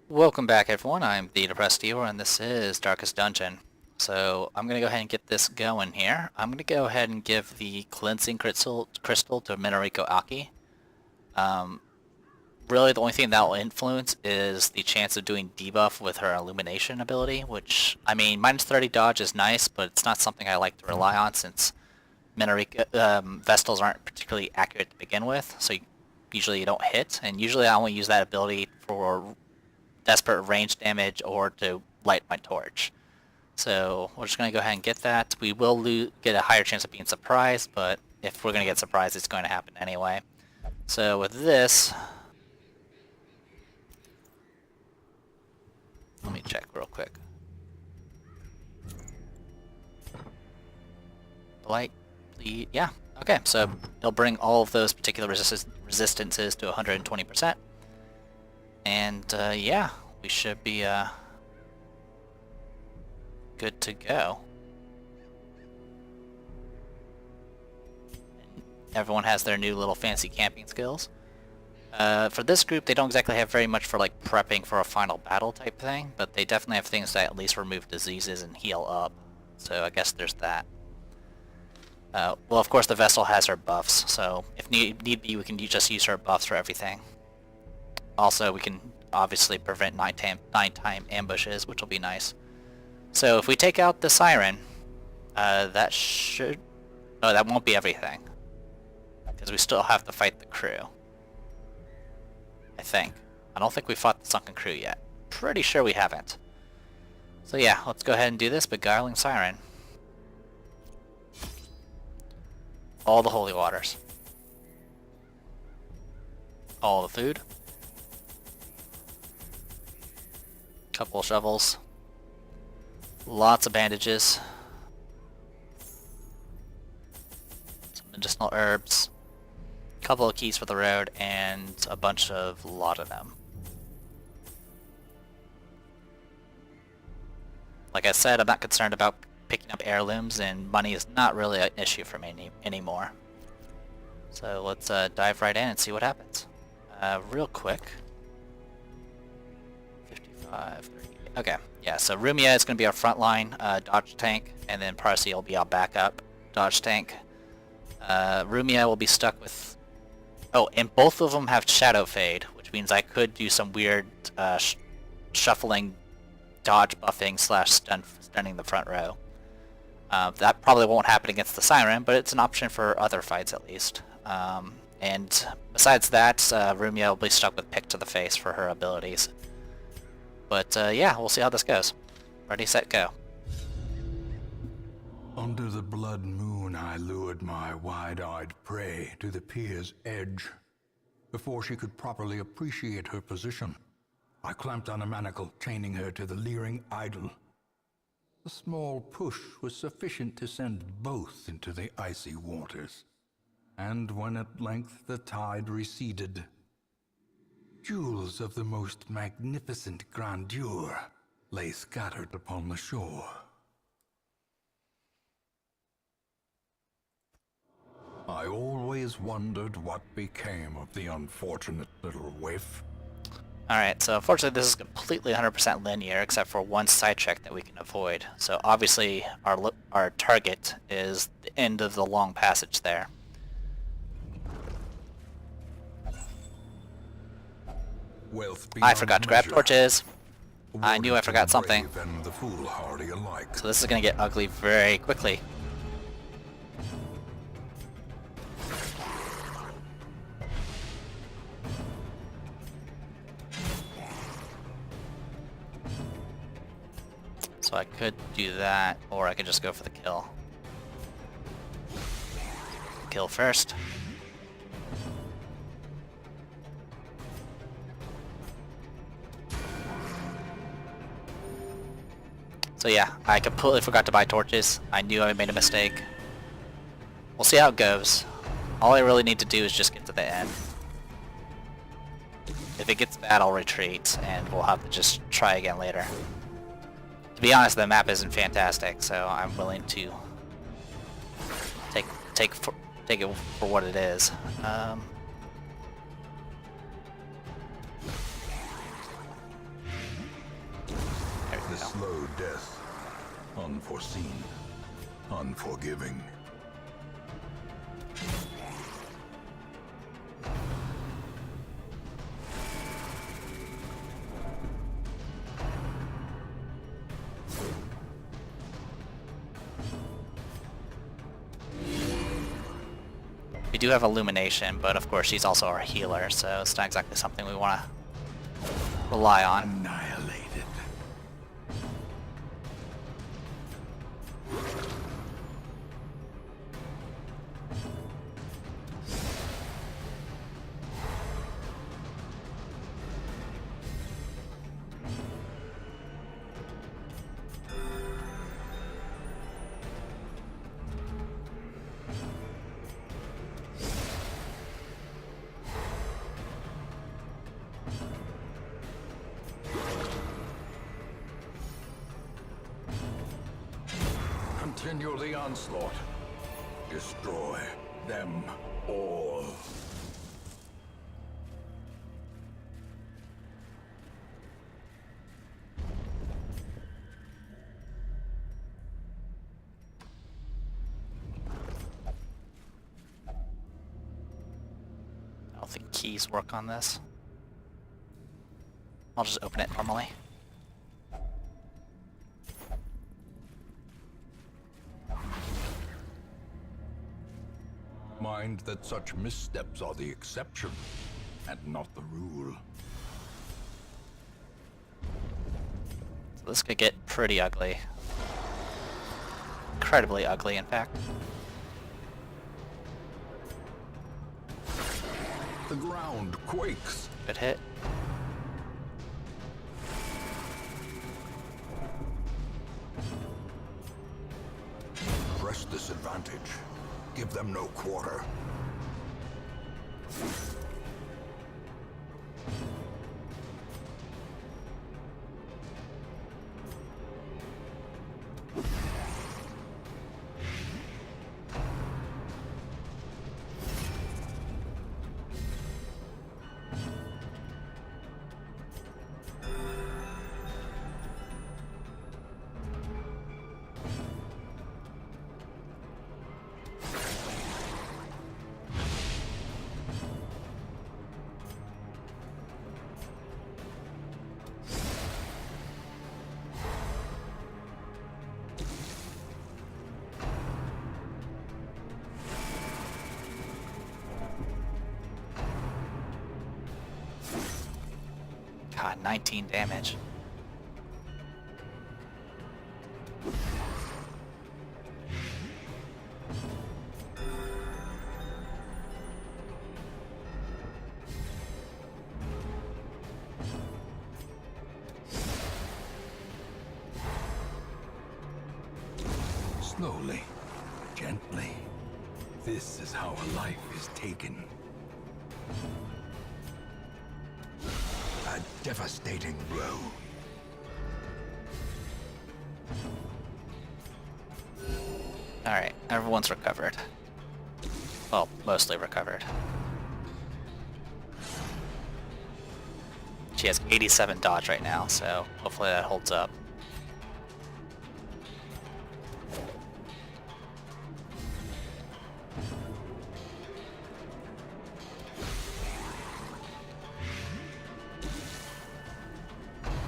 Welcome back everyone, I'm the Depressed Viewer and this is Darkest Dungeon. So I'm going to go ahead and get this going here. I'm going to go ahead and give the Cleansing Crystal to Minariko Aki. Really the only thing that will influence is the chance of doing debuff with her Illumination ability, which, I mean, minus 30 dodge is nice, but it's not something I like to rely on since Vestals aren't particularly accurate to begin with, so usually you don't hit, and usually I only use that ability for desperate range damage or to light my torch. So we're just going to go ahead and get that. We will get a higher chance of being surprised, but if we're going to get surprised, it's going to happen anyway. So with this, let me check real quick. Light, bleed, yeah. Okay, so it'll bring all of those particular resistances to 120%. And yeah, we should be good to go. And everyone has their new little fancy camping skills. For this group, they don't exactly have very much for like prepping for a final battle type thing, but they definitely have things that at least remove diseases and heal up. So I guess there's that. Well, of course, the Vessel has her buffs, so if need be, we can just use her buffs for everything. Also, we can obviously prevent nighttime ambushes, which will be nice. So if we take out the Siren, that should... Oh, that won't be everything. Because we still have to fight the crew. I think. I don't think we fought the Sunken Crew yet. Pretty sure we haven't. So yeah, let's go ahead and do this. Beguiling Siren. All the holy waters. All the food. Couple of shovels. Lots of bandages. Some medicinal herbs. Couple of keys for the road, and a bunch of laudanum. Like I said, I'm not concerned about picking up heirlooms, and money is not really an issue for me anymore. So let's dive right in and see what happens. Real quick. 55, 30. Okay, yeah, so Rumia is going to be our front line dodge tank, and then Parsi will be our backup dodge tank. Rumia will be stuck with... Oh, and both of them have Shadow Fade, which means I could do some weird shuffling dodge buffing slash stunning the front row. That probably won't happen against the Siren, but it's an option for other fights at least. And besides that, Rumia will be stuck with Pick to the Face for her abilities. But yeah, we'll see how this goes. Ready, set, go. Under the blood moon, I lured my wide-eyed prey to the pier's edge. Before she could properly appreciate her position, I clamped on a manacle, chaining her to the leering idol. A small push was sufficient to send both into the icy waters. And when at length the tide receded, jewels of the most magnificent grandeur lay scattered upon the shore. I always wondered what became of the unfortunate little waif. Alright, so unfortunately this is completely 100% linear except for one sidetrack that we can avoid. So obviously our target is the end of the long passage there. I forgot to grab torches. I knew I forgot something. So this is going to get ugly very quickly. So I could do that, or I could just go for the kill. Kill first. So yeah, I completely forgot to buy torches. I knew I made a mistake. We'll see how it goes. All I really need to do is just get to the end. If it gets bad, I'll retreat, and we'll have to just try again later. To be honest, the map isn't fantastic, so I'm willing to take it for what it is. slow death. Unforeseen. Unforgiving. We do have Illumination, but of course she's also our healer, so it's not exactly something we want to rely on. Annihilated. Continue the onslaught. Destroy them all. I don't think keys work on this. I'll just open it normally. Mind that such missteps are the exception, and not the rule. So this could get pretty ugly. Incredibly ugly, in fact. The ground quakes. Good hit. Press this advantage. Give them no quarter. God, 19 damage. Slowly, gently. This is how a life is taken. A devastating blow. Alright, everyone's recovered. Well, mostly recovered. She has 87 dodge right now, so hopefully that holds up.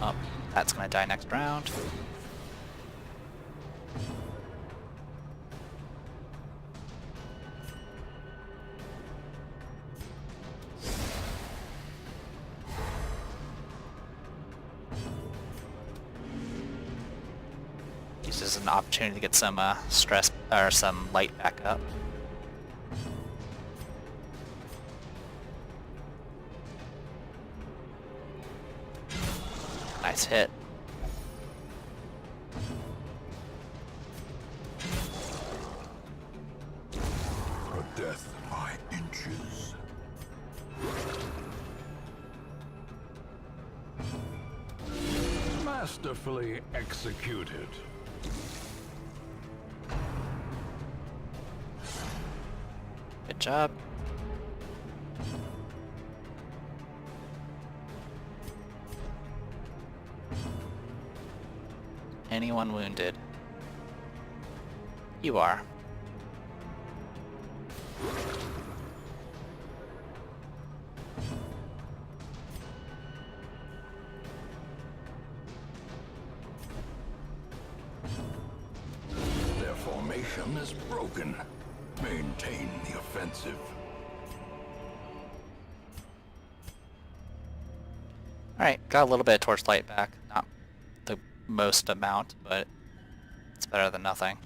Oh, that's gonna die next round. Uses an opportunity to get some stress or some light back up. Nice hit. A death by inches. Masterfully executed. Good job. Anyone wounded? You are. Their formation is broken. Maintain the offensive. Alright, got a little bit of torchlight back. Not the most amount, but it's better than nothing.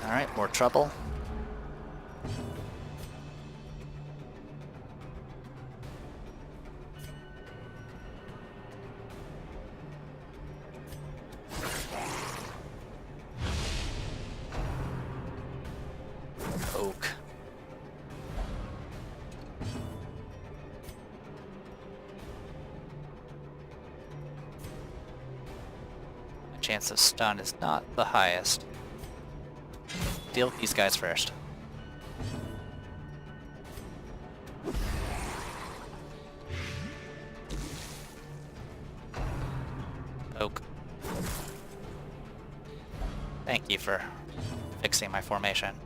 Alright, more trouble. Oak. My chance of stun is not the highest. Deal with these guys first. Poke. Thank you for fixing my formation.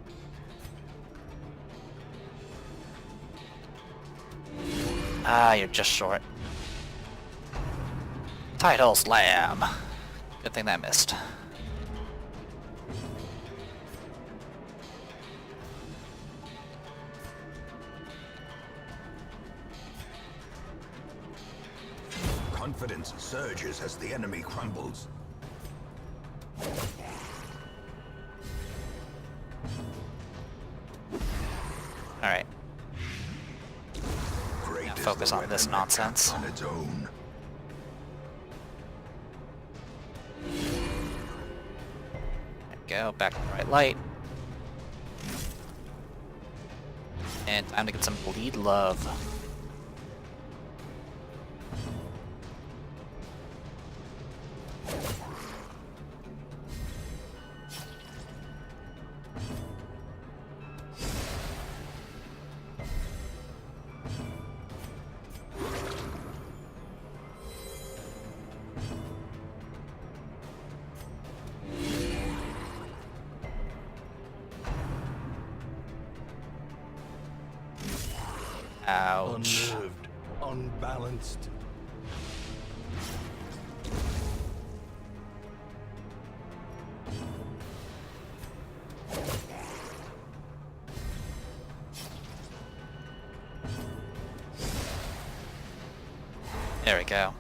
Ah, you're just short. Tidal Slam. Good thing that missed. Confidence surges as the enemy crumbles. Alright. Now focus on this nonsense. On its own. There we go, back to the right light. And time to get some bleed love. Ouch. Unnerved, unbalanced. There we go.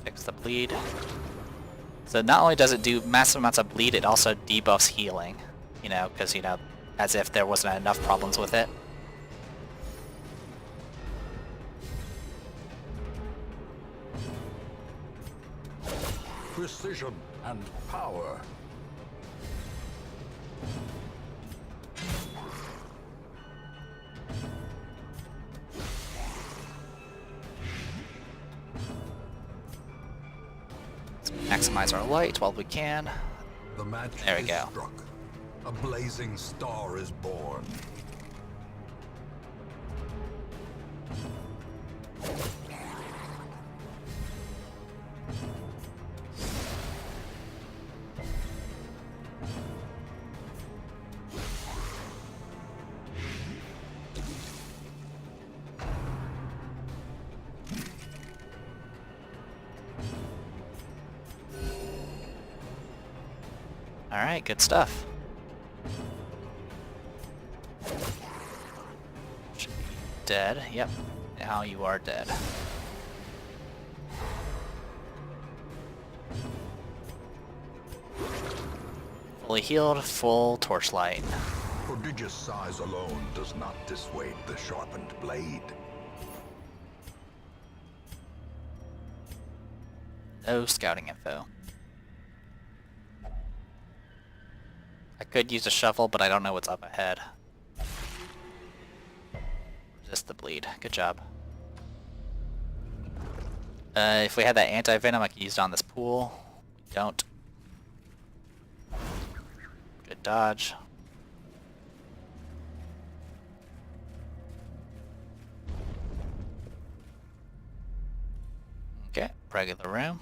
Fix the bleed. So not only does it do massive amounts of bleed, it also debuffs healing. You know, because, you know, as if there wasn't enough problems with it. Precision and power. Let's maximize our light while we can. The match There we is go. struck. A blazing star is born. Alright, good stuff. Should be dead. Yep. Now you are dead. Fully healed, full torchlight. Prodigious size alone does not dissuade the sharpened blade. No scouting info. I could use a shovel, but I don't know what's up ahead. Resist the bleed. Good job. If we had that anti-venom, I could use it on this pool. We don't. Good dodge. Okay, regular room.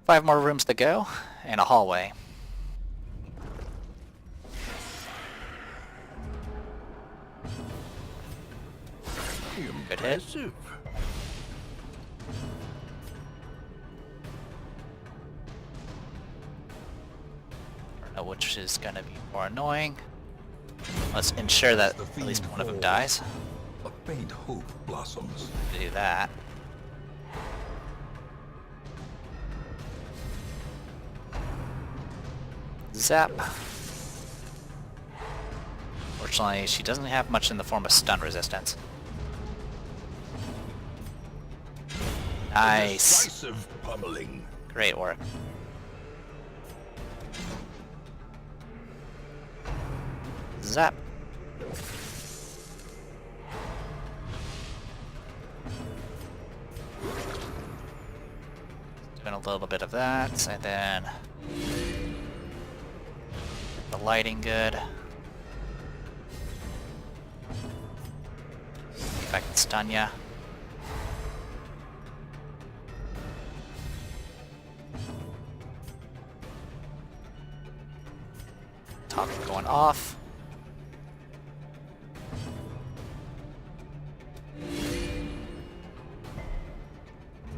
5 more rooms to go, and a hallway. Good hit. Impressive. I don't know which is going to be more annoying. Let's ensure that The at least fiend one of them falls. dies. A faint hope blossoms. To do that. Zap. Fortunately, she doesn't have much in the form of stun resistance. Nice. Decisive pummeling. Great work. Zap. Doing a little bit of that, and then the lighting good. If I can stun ya. Top going off.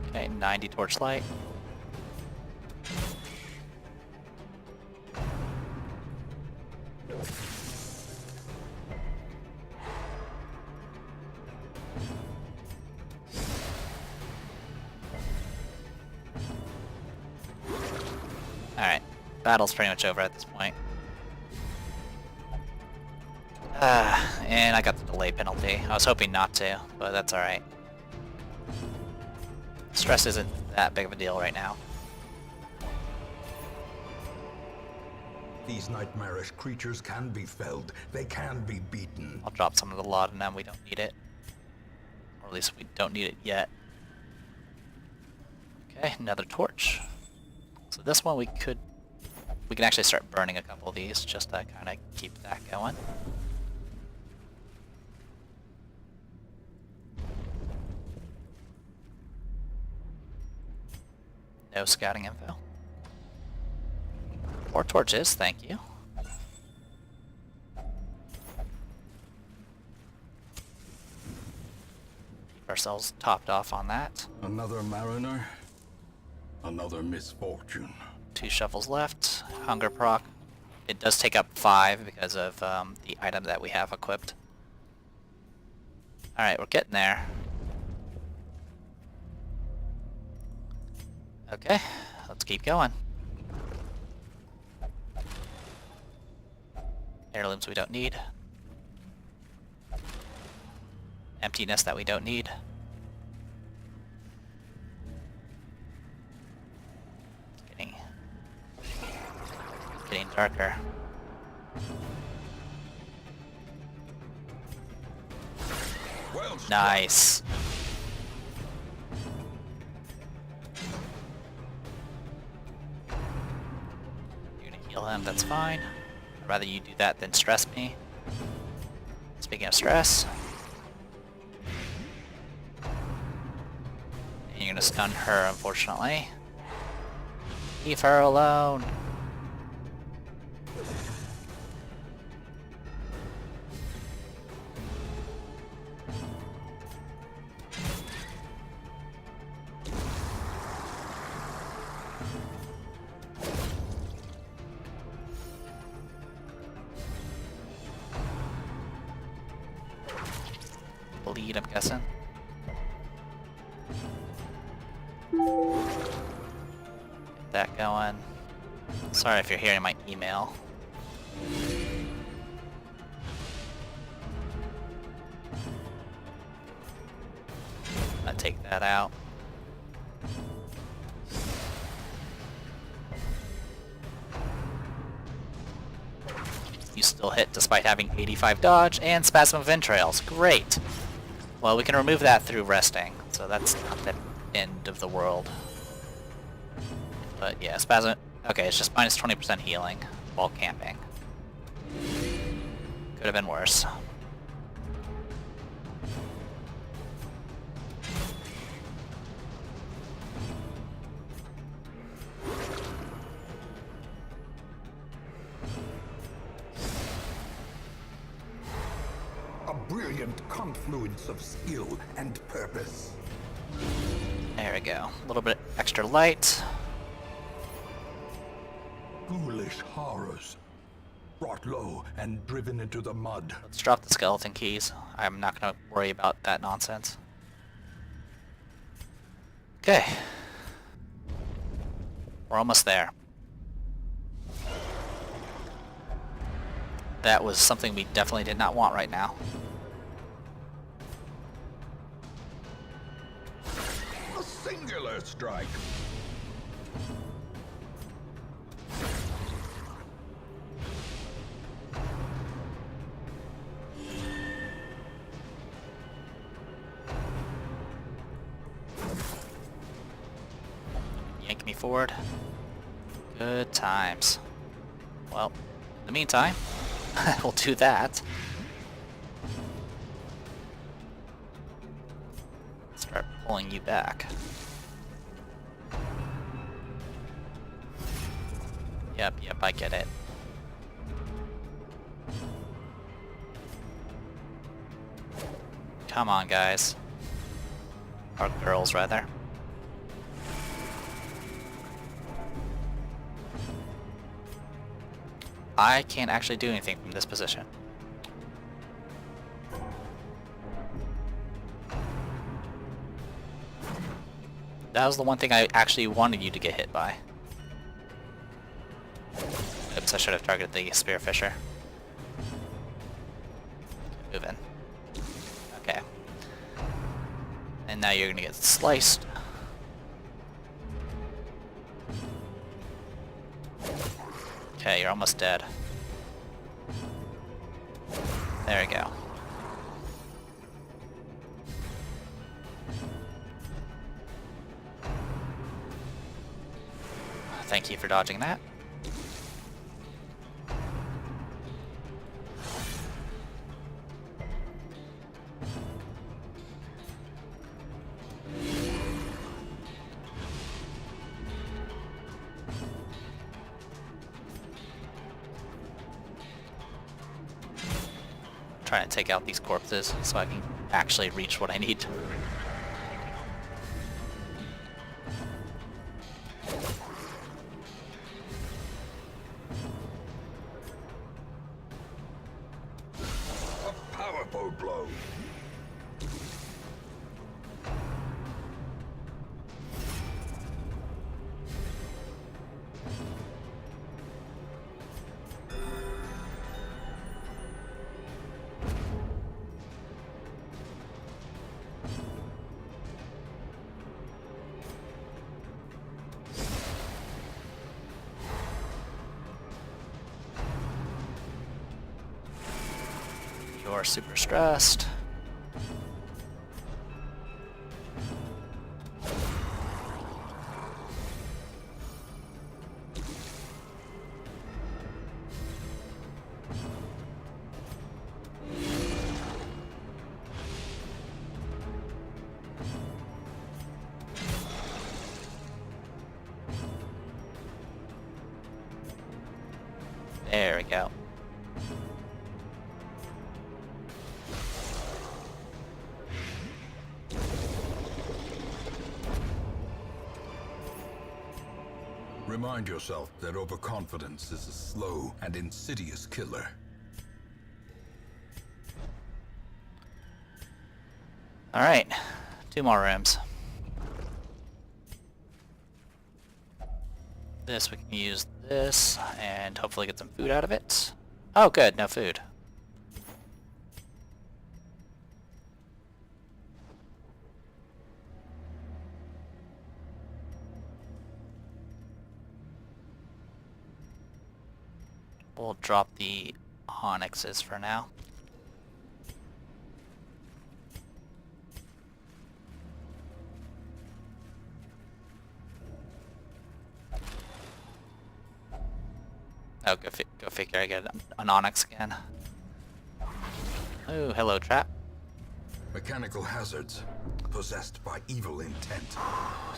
Okay, 90 torchlight. Alright, battle's pretty much over at this point. And I got the delay penalty. I was hoping not to, but that's alright. Stress isn't that big of a deal right now. These nightmarish creatures can be felled. They can be beaten. I'll drop some of the laudanum, we don't need it. Or at least we don't need it yet. Okay, another torch. So this one we can actually start burning a couple of these just to kind of keep that going. No scouting info. 4 torches, thank you. Keep ourselves topped off on that. Another mariner. Another misfortune. 2 shovels left. Hunger proc. It does take up 5 because of the item that we have equipped. Alright, we're getting there. Okay, let's keep going. Heirlooms we don't need. Emptiness that we don't need. Getting darker. Well, Nice. You're gonna heal him, that's fine. I'd rather you do that than stress me. Speaking of stress. And you're gonna stun her, unfortunately. Leave her alone. Bleed, I'm guessing. Get that going. Sorry if you're hearing my email. I'll take that out. still hit despite having 85 dodge and Spasm of Entrails. Great! Well, we can remove that through resting, so that's not the end of the world. But yeah, Spasm... Okay, it's just minus 20% healing while camping. Could have been worse. A brilliant confluence of skill and purpose. There we go. A little bit extra light. Ghoulish horrors. Brought low and driven into the mud. Let's drop the skeleton keys. I'm not going to worry about that nonsense. Okay. We're almost there. That was something we definitely did not want right now. A singular strike. Yank me forward. Good times. Well, in the meantime, we'll do that. Start pulling you back. Yep, I get it. Come on, guys. Or girls, rather. I can't actually do anything from this position. That was the one thing I actually wanted you to get hit by. Oops, I should have targeted the Spearfisher. Moving. Okay. And now you're gonna get sliced. Okay, you're almost dead. There we go. Thank you for dodging that. Trying to take out these corpses so I can actually reach what I need. A powerful blow. You're super stressed. There we go. Remind yourself that overconfidence is a slow and insidious killer. Alright, 2 more rooms. This, we can use this, and hopefully get some food out of it. Oh good, no food. We'll drop the onyxes for now. Oh, go figure, I get an onyx again. Oh, hello, trap. Mechanical hazards, possessed by evil intent.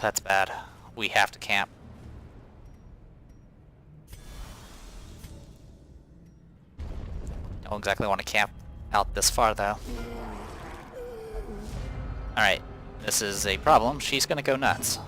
That's bad. We have to camp. Don't exactly want to camp out this far, though. Alright, this is a problem. She's gonna go nuts.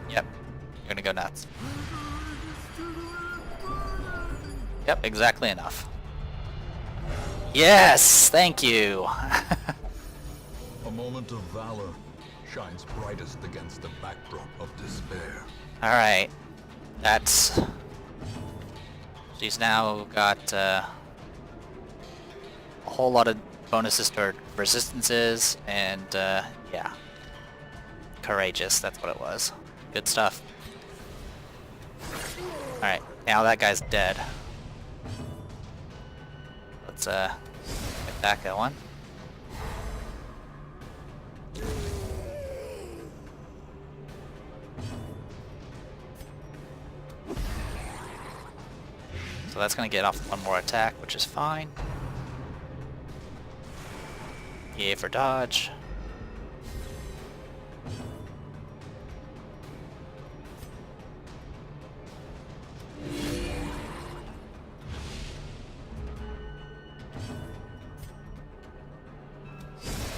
Yep, you're gonna go nuts. Yep, exactly enough. Yes, thank you. A moment of valor shines brightest against the backdrop of despair. Alright, that's... She's now got a whole lot of bonuses to her resistances, and yeah. Courageous, that's what it was. Good stuff. Alright, now that guy's dead. Let's get that going. So that's gonna get off one more attack, which is fine. Yay for dodge.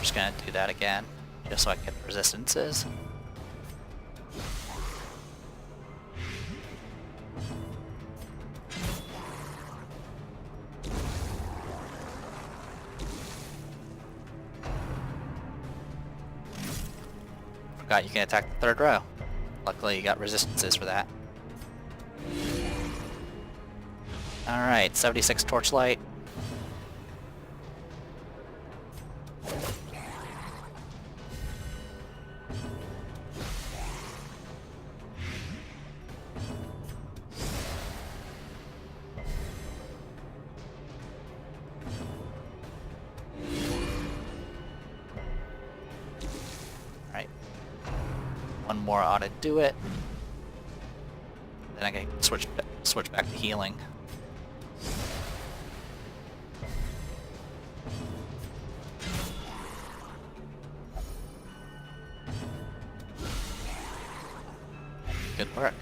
Just gonna do that again, just so I can get the resistances. Forgot you can attack the third row. Luckily you got resistances for that. Alright, 76 torchlight. Alright. One more ought to do it. Then I can switch back to healing. Good work.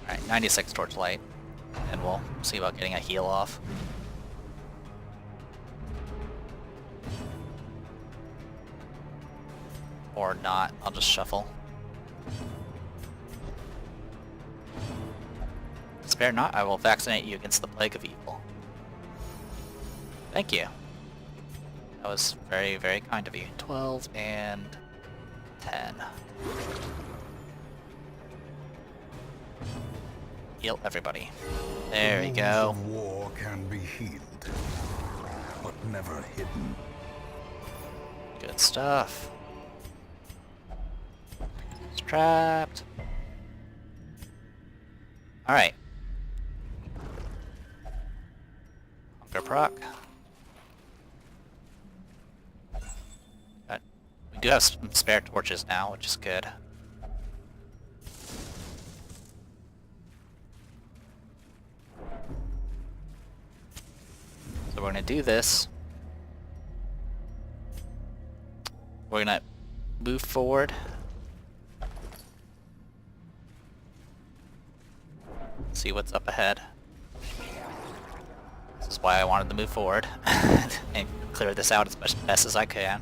Alright, 96 torchlight. And we'll see about getting a heal off. Or not, I'll just shuffle. Spare not, I will vaccinate you against the plague of evil. Thank you. That was very, very kind of you. 12 and 10. Heal everybody. There we go. The wounds of war can be healed, but never hidden. Good stuff. It's trapped. Alright. Hunger proc. We do have some spare torches now, which is good. So we're gonna do this. We're gonna move forward. See what's up ahead. This is why I wanted to move forward and clear this out as best as I can.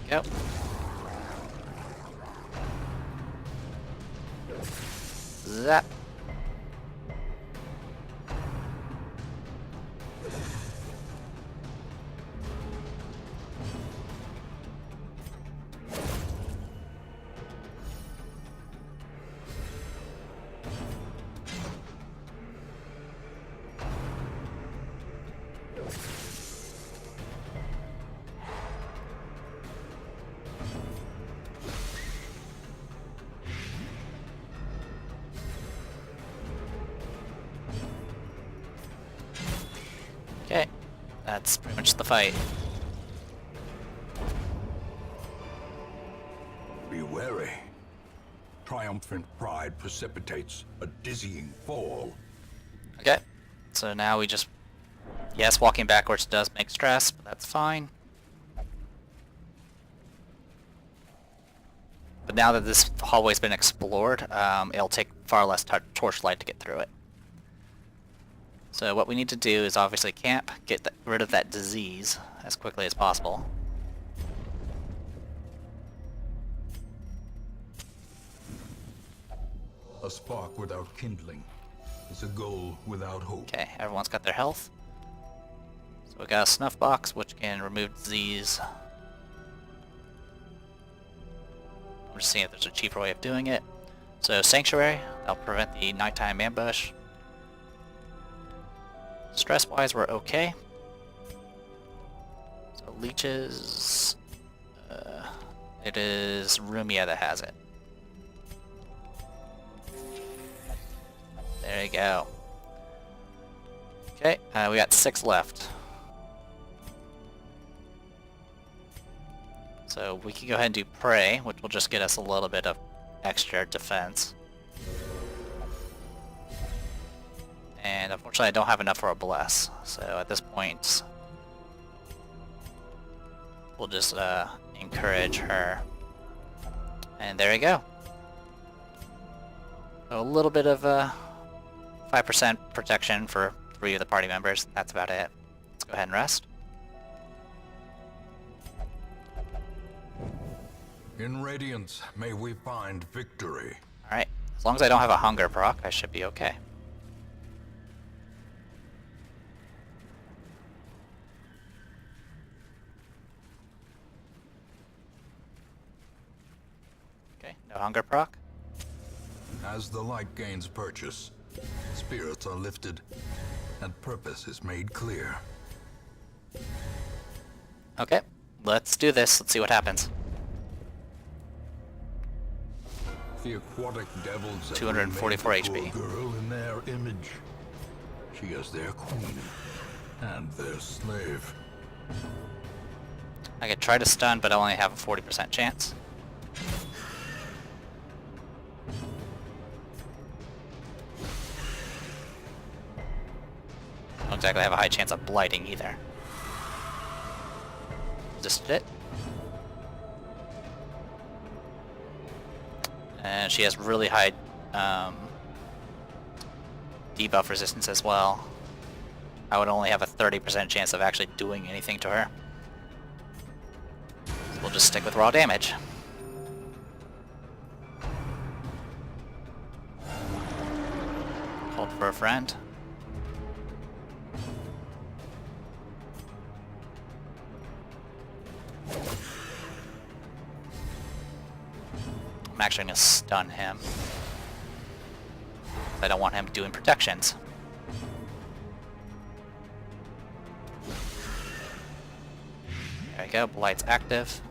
go. Zap. Okay, that's pretty much the fight. Be wary. Triumphant pride precipitates a dizzying fall. Okay, so now we just... Yes, walking backwards does make stress, but that's fine. But now that this hallway's been explored, it'll take far less torchlight to get through it. So what we need to do is obviously camp, get rid of that disease as quickly as possible. A spark without kindling is a goal without hope. Okay, everyone's got their health. So we got a snuff box, which can remove disease. I'm just seeing if there's a cheaper way of doing it. So Sanctuary, that'll prevent the nighttime ambush. Stress-wise, we're okay. So leeches... it is Rumia that has it. There you go. Okay, we got 6 left. So we can go ahead and do Prey, which will just get us a little bit of extra defense. And unfortunately I don't have enough for a Bless, so at this point we'll just encourage her. And there you go. So a little bit of 5% protection for 3 of the party members. That's about it. Let's go ahead and rest. In Radiance, may we find victory. Alright, as long as I don't have a hunger proc, I should be okay. Okay, no hunger proc. As the light gains purchase, spirits are lifted, and purpose is made clear. Okay, let's do this. Let's see what happens. The aquatic devils have 244 made the HP. poor girl in their image. She is their queen and their slave. I could try to stun, but I only have a 40% chance. Don't exactly have a high chance of blighting either. Resisted it. And she has really high debuff resistance as well. I would only have a 30% chance of actually doing anything to her. So we'll just stick with raw damage. Hold for a friend. I'm actually going to stun him. I don't want him doing protections. There we go, Blight's active.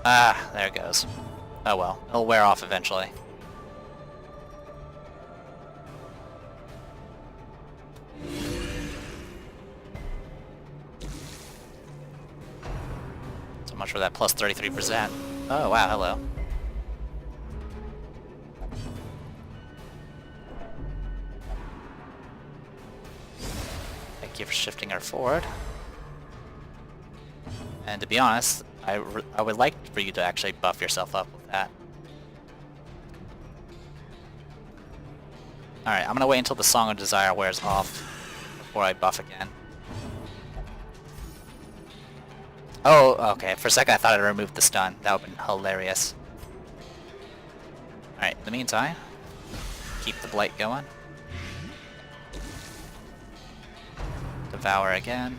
Ah, there it goes. Oh well, it'll wear off eventually. So much for that plus 33%. Oh wow, hello. Thank you for shifting her forward. And to be honest, I would like for you to actually buff yourself up with that. Alright, I'm gonna wait until the Song of Desire wears off before I buff again. Oh, okay. For a second I thought I removed the stun. That would've been hilarious. Alright, in the meantime, keep the blight going. Devour again.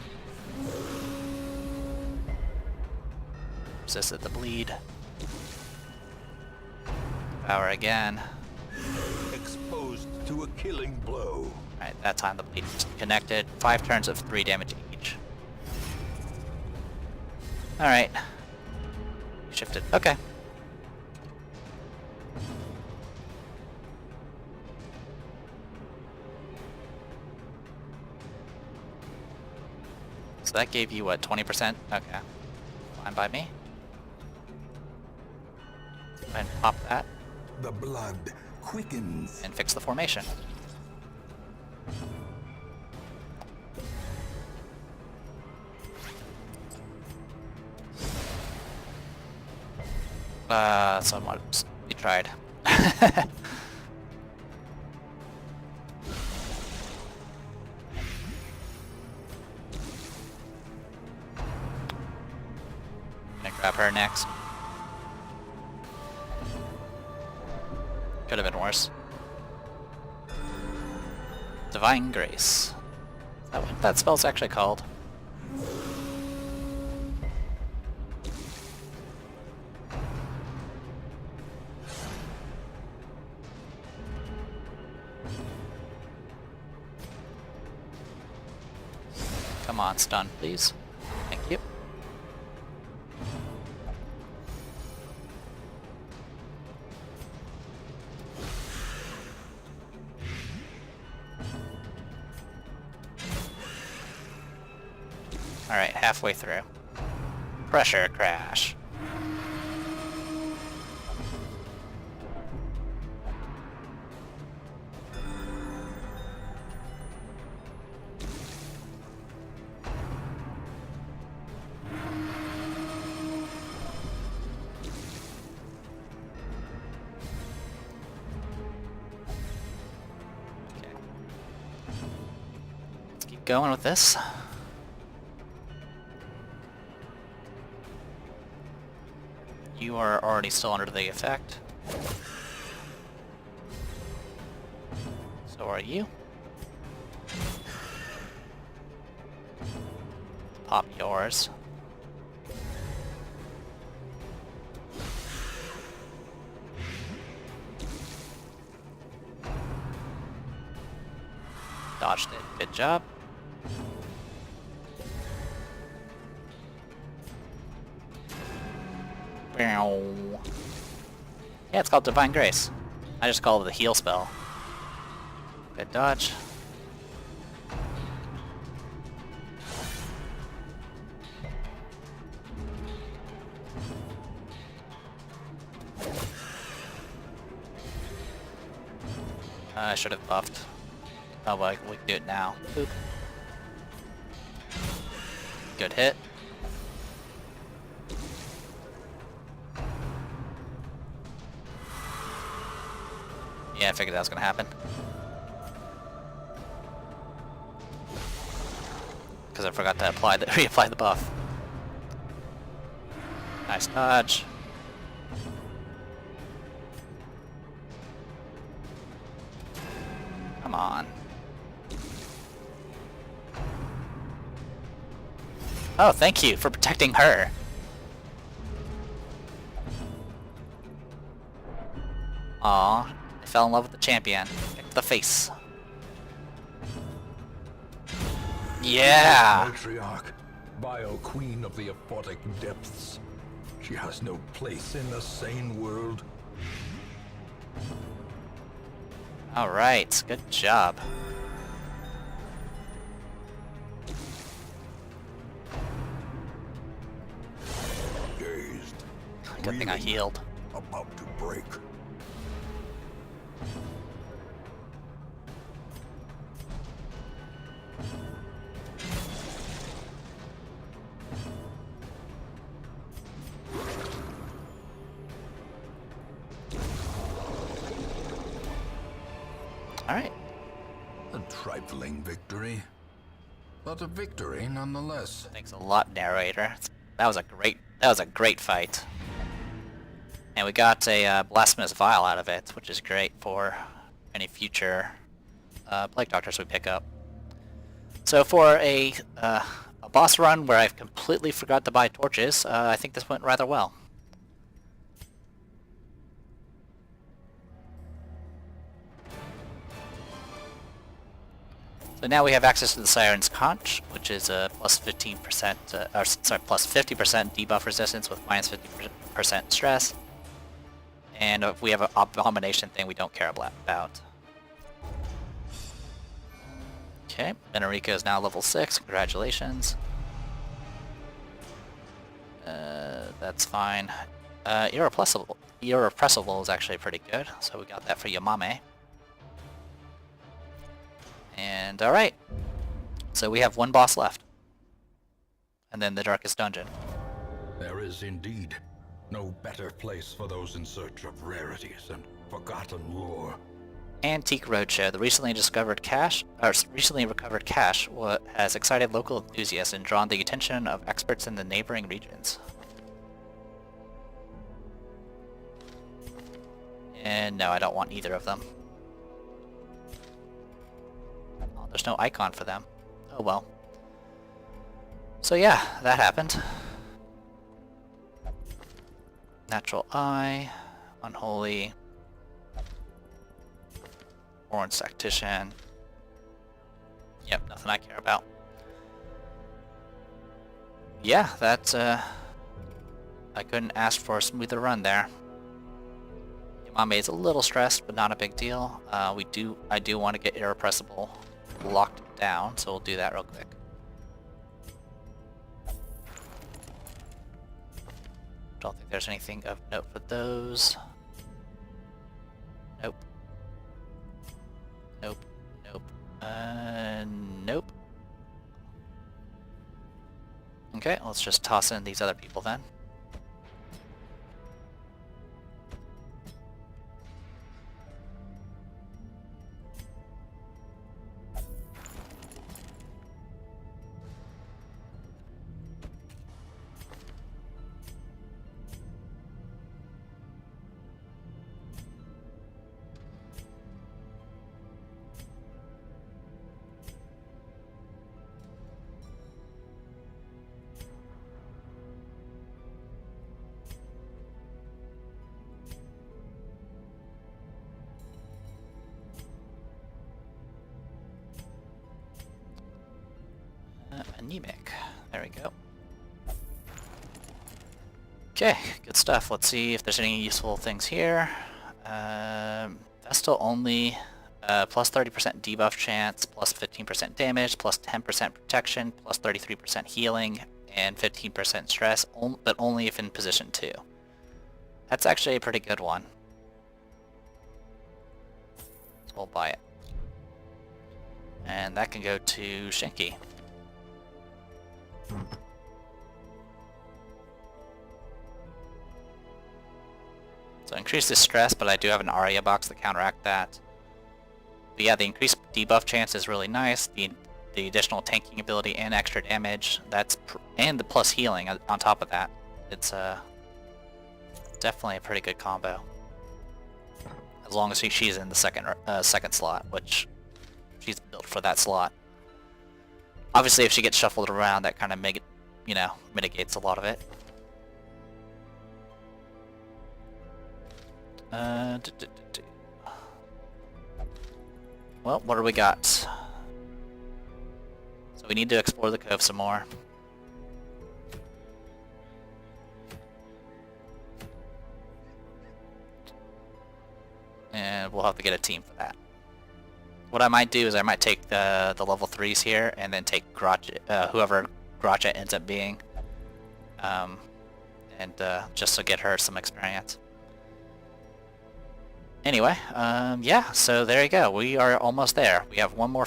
Resisted the bleed. Devour again. Exposed to a killing blow. Alright, that time the bleed was connected. 5 turns of 3 damage each. Alright. Shifted. Okay. So that gave you, what, 20%? Okay. Fine by me. Go ahead and pop that. The blood quickens. And fix the formation. Somewhat. We tried. Gonna grab her next. Could have been worse. Divine Grace. Is that what that spell's actually called? Come on, stun, please. Thank you. Alright, halfway through. Pressure crash. Okay. Let's keep going with this. You are already still under the effect. So are you. Pop yours. Dodged it. Good job. Yeah, it's called Divine Grace. I just call it the heal spell. Good dodge. I should have buffed. Oh well, we can do it now. Boop. Good hit. Yeah, I figured that was gonna happen. Because I forgot to apply the reapply the buff. Nice dodge. Come on. Oh, thank you for protecting her. Aw. Fell in love with the champion. Pick the face. Yeah! Matriarch, Bio Queen of the Aphotic Depths. She has no place in the sane world. Alright, good job. Dazed. Good thing I healed. About to break. Alright. A trifling victory. but a victory nonetheless. Thanks a lot, narrator. That was a great fight. And we got a blasphemous vial out of it, which is great for any future plague doctors we pick up. So for a boss run where I've completely forgot to buy torches, I think this went rather well. So now we have access to the Siren's Conch, which is a plus 15%, plus 50% debuff resistance with minus 50% stress. And if we have an abomination thing we don't care about. Okay, Benarica is now level 6, congratulations. That's fine. Irrepressible is actually pretty good, so we got that for Yamame. And alright, so we have one boss left. And then the Darkest Dungeon. There is indeed no better place for those in search of rarities and forgotten lore. Antique Roadshow. The recently recovered cache has excited local enthusiasts and drawn the attention of experts in the neighboring regions. And no, I don't want either of them. Oh, there's no icon for them. Oh well. So yeah, that happened. Natural Eye, Unholy, Orange Tactician. Yep, nothing I care about. Yeah, that's I couldn't ask for a smoother run there. Yamame is a little stressed, but not a big deal. I do want to get Irrepressible locked down, so we'll do that real quick. Don't think there's anything of note for those. Nope. Nope. Nope. Nope. Okay, let's just toss in these other people then. Anemic. There we go. Okay, good stuff. Let's see if there's any useful things here. Vestal only, plus 30% debuff chance, plus 15% damage, plus 10% protection, plus 33% healing, and 15% stress, but only if in position 2. That's actually a pretty good one. So we'll buy it. And that can go to Shinki. So increase the stress, but I do have an Aria box to counteract that. But yeah, the increased debuff chance is really nice. The additional tanking ability and extra damage, and the plus healing on top of that. It's definitely a pretty good combo. As long as she's in the second slot, which she's built for that slot. Obviously, if she gets shuffled around, that kind of mitigates a lot of it. Well, what do we got? So we need to explore the cove some more. And we'll have to get a team for that. What I might do is I might take the level 3s here and then take whoever Gracha ends up being. Just to get her some experience. Anyway, yeah, so there you go. We are almost there. We have one more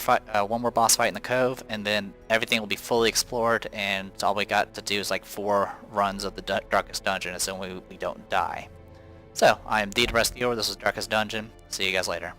boss fight in the cove, and then everything will be fully explored, and all we got to do is like 4 runs of the Darkest Dungeon, assuming we don't die. So, I am The Rescuer, this is Darkest Dungeon. See you guys later.